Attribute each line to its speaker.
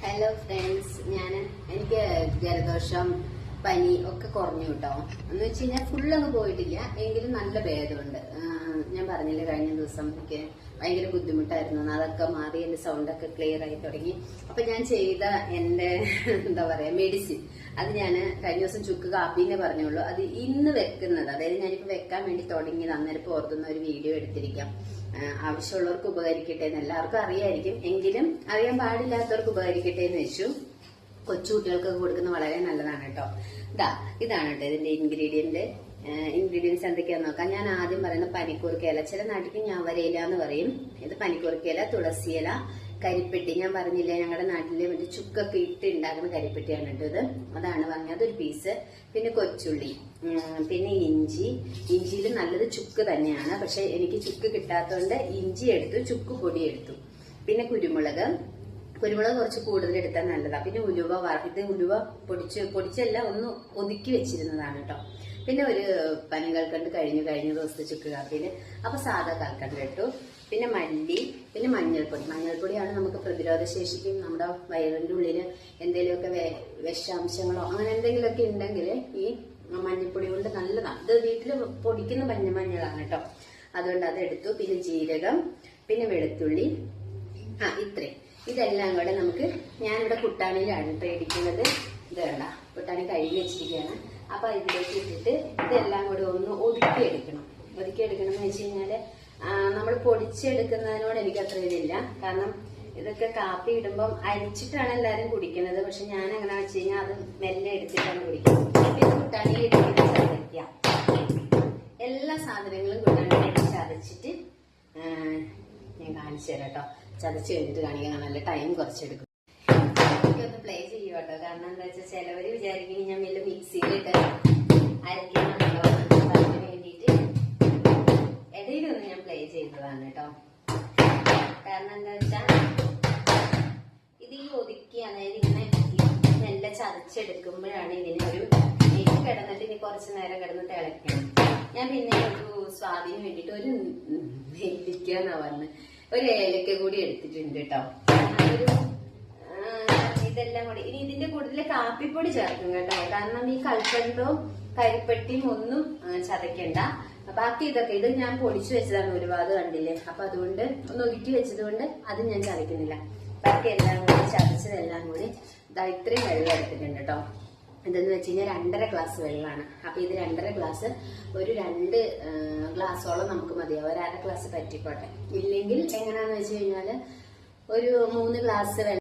Speaker 1: Hello friends, എനിക്ക് ജലദോഷം പനി ഒക്കെ കുറഞ്ഞു കേട്ടോ. എന്ന് വെച്ച് കഴിഞ്ഞാൽ ഫുള്ളൊന്നും പോയിട്ടില്ല, എങ്കിലും നല്ല ഭേദമുണ്ട്. ഞാൻ പറഞ്ഞില്ലേ കഴിഞ്ഞ ദിവസം എനിക്ക് ഭയങ്കര ബുദ്ധിമുട്ടായിരുന്നു, അതൊക്കെ മാറി എന്റെ സൗണ്ടൊക്കെ ക്ലിയർ ആയി തുടങ്ങി. അപ്പൊ ഞാൻ ചെയ്ത എന്റെ എന്താ പറയാ മെഡിസിൻ, അത് ഞാൻ കഴിഞ്ഞ ദിവസം ചുക്ക് കാപ്പിന്നെ പറഞ്ഞുള്ളൂ. അത് ഇന്ന് വെക്കുന്നത്, അതായത് ഞാനിപ്പോ വെക്കാൻ വേണ്ടി തുടങ്ങിയത്, അന്നേരം ഓർത്തുന്ന ഒരു വീഡിയോ എടുത്തിരിക്കാം. ആവശ്യമുള്ളവർക്ക് ഉപകരിക്കട്ടെ എന്ന് എല്ലാവർക്കും അറിയായിരിക്കും, എങ്കിലും അറിയാൻ പാടില്ലാത്തവർക്ക് ഉപകരിക്കട്ടെ എന്ന് വെച്ചു. കൊച്ചുകുട്ടികൾക്കൊക്കെ കൊടുക്കുന്നത് വളരെ നല്ലതാണ് കേട്ടോ. ഇതാണ് കേട്ടോ ഇതിന്റെ ഇൻഗ്രീഡിയൻസ് എന്തൊക്കെയാന്ന് നോക്കാം. ഞാൻ ആദ്യം പറയുന്ന പനിക്കൂർക്കയില, ചില നാട്ടിൽ ഞവരയില എന്ന് പറയും. ഇത് പനിക്കൂർക്കയില, തുളസിയില, കരിപ്പെട്ടി. ഞാൻ പറഞ്ഞില്ലേ ഞങ്ങളുടെ നാട്ടിലെ മറ്റേ ചുക്കൊക്കെ ഇട്ട് ഉണ്ടാക്കുന്ന കരിപ്പെട്ടിയാണ് കേട്ടോ ഇത്. അതാണ് വാങ്ങിയത്, ഒരു പീസ്. പിന്നെ കൊച്ചുള്ളി, പിന്നെ ഇഞ്ചിയിൽ നല്ലത് ചുക്ക് തന്നെയാണ്, പക്ഷെ എനിക്ക് ചുക്ക് കിട്ടാത്തതുകൊണ്ട് ഇഞ്ചി എടുത്തു, ചുക്ക് പൊടി എടുത്തു. പിന്നെ കുരുമുളക് കുറച്ച് കൂടുതൽ എടുത്താൽ നല്ലതാ. പിന്നെ ഉലുവ, ഇത് ഉലുവ പൊടിച്ചല്ല, ഒന്ന് ഒതുക്കി വെച്ചിരുന്നതാണ് കേട്ടോ. പിന്നെ ഒരു പനങ്കൽക്കണ്ട് കഴിഞ്ഞ ദിവസത്തെ ചുക്ക് കാപ്പിയില്, അപ്പൊ സാധാ കൽക്കണ്ട് ഇട്ടു. പിന്നെ മല്ലി, പിന്നെ മഞ്ഞൾപ്പൊടിയാണ് നമുക്ക് പ്രതിരോധ ശേഷിക്കും നമ്മുടെ വയറിന്റെ ഉള്ളില് എന്തെങ്കിലുമൊക്കെ വിഷാംശങ്ങളോ അങ്ങനെ എന്തെങ്കിലുമൊക്കെ ഉണ്ടെങ്കിൽ ഈ മഞ്ഞൾപ്പൊടി കൊണ്ട് നല്ലതാണ്. ഇത് വീട്ടില് പൊടിക്കുന്ന മഞ്ഞളാണ് കേട്ടോ, അതുകൊണ്ട് അതെടുത്തു. പിന്നെ ജീരകം, പിന്നെ വെളുത്തുള്ളി, ഇത്രയും. ഇതെല്ലാം കൂടെ നമുക്ക്, ഞാനിവിടെ കുട്ടാണിയിലാണ് പേടിക്കുന്നത്. ഇത് വേണ്ട, കുട്ടാണി കഴുകി വെച്ചിരിക്കുകയാണ്. അപ്പൊ ഇതിലേക്ക് ഇട്ടിട്ട് ഇതെല്ലാം കൂടെ ഒന്ന് ഒതുക്കിയെടുക്കണം എന്ന് വെച്ച് കഴിഞ്ഞാല് നമ്മൾ പൊടിച്ചെടുക്കുന്നതിനോട് എനിക്ക് അത്ര ഇതില്ല. കാരണം ഇതൊക്കെ കാപ്പി ഇടുമ്പം അരിച്ചിട്ടാണ് എല്ലാരും കുടിക്കുന്നത്, പക്ഷെ ഞാൻ എങ്ങനെ വെച്ച് കഴിഞ്ഞാൽ അത് മെല്ലെ എടുത്തിട്ടാണ് കുടിക്കുന്നത്. പിന്നെ കുട്ടാണിയിൽ ഇട്ടിട്ട് ചതയ്ക്കാം, എല്ലാ സാധനങ്ങളും കുട്ടാണിയിൽ ചതച്ചിട്ട് ഞാൻ കാണിച്ചു തരാം കേട്ടോ. ചതച്ച് കഴിഞ്ഞിട്ട് കാണിക്കാൻ നല്ല ടൈം കുറച്ചെടുക്കും. എനിക്കൊന്ന് പ്ലേ ചെയ്യും കേട്ടോ, കാരണം എന്താ വെച്ചാൽ ചിലവര് വിചാരിക്കും ഞാൻ വലിയ മിക്സിയിലിട്ട് അരയ്ക്കണമല്ലോ, അതിന് വേണ്ടിയിട്ട് ഇടയിലൊന്ന് ഞാൻ പ്ലേ ചെയ്തതാണ് കേട്ടോ. കാരണം എന്താ വെച്ചാൽ ഇത് ഈ ഒതുക്കി, അതായത് ഇങ്ങനെ നല്ല ചതച്ചെടുക്കുമ്പോഴാണ് ഇതിനൊരു കിടന്നിട്ട് ഇനി കുറച്ചു നേരം കിടന്ന് തിളയ്ക്കണം. ഞാൻ പിന്നെ ഒരു സ്വാദിന് വേണ്ടിയിട്ട് ഒരു നെല്ലിക്കാന്നാ പറഞ്ഞത്, ഒരു ഏലക്ക കൂടി എടുത്തിട്ടുണ്ട് കേട്ടോ. അതൊരു ഇതെല്ലാം കൂടി ഇനി ഇതിന്റെ കൂടുതൽ കാപ്പിപ്പൊടി ചേർക്കും കേട്ടോ, കാരണം ഈ കൽക്കണ്ടവും കരിപ്പെട്ടിയും ഒന്നും ചതയ്ക്കണ്ട. ബാക്കി ഇതൊക്കെ ഇത് ഞാൻ പൊടിച്ചു വെച്ചതാണ്, ഒരുപാട് കണ്ടില്ലേ. അപ്പൊ അതുകൊണ്ട് ഒന്ന് ഒതുക്കി വെച്ചത് കൊണ്ട് അത് ഞാൻ ചതയ്ക്കുന്നില്ല. ബാക്കി എല്ലാം കൂടി ചതച്ചതെല്ലാം കൂടി ഇത്രയും വെള്ളം എടുത്തിട്ടുണ്ട് കേട്ടോ. ഇതെന്ന് വെച്ച് കഴിഞ്ഞാൽ 2.5 ഗ്ലാസ് വെള്ളമാണ്. അപ്പൊ ഇത് 2.5 ഗ്ലാസ്, ഒരു 2 ഗ്ലാസോളം നമുക്ക് മതിയാവും. ഒരു 1/2 ഗ്ലാസ് പറ്റിക്കോട്ടെ. ഇല്ലെങ്കിൽ എങ്ങനെയാന്ന് വെച്ച് കഴിഞ്ഞാല് ഒരു 3 ഗ്ലാസ് വെള്ളം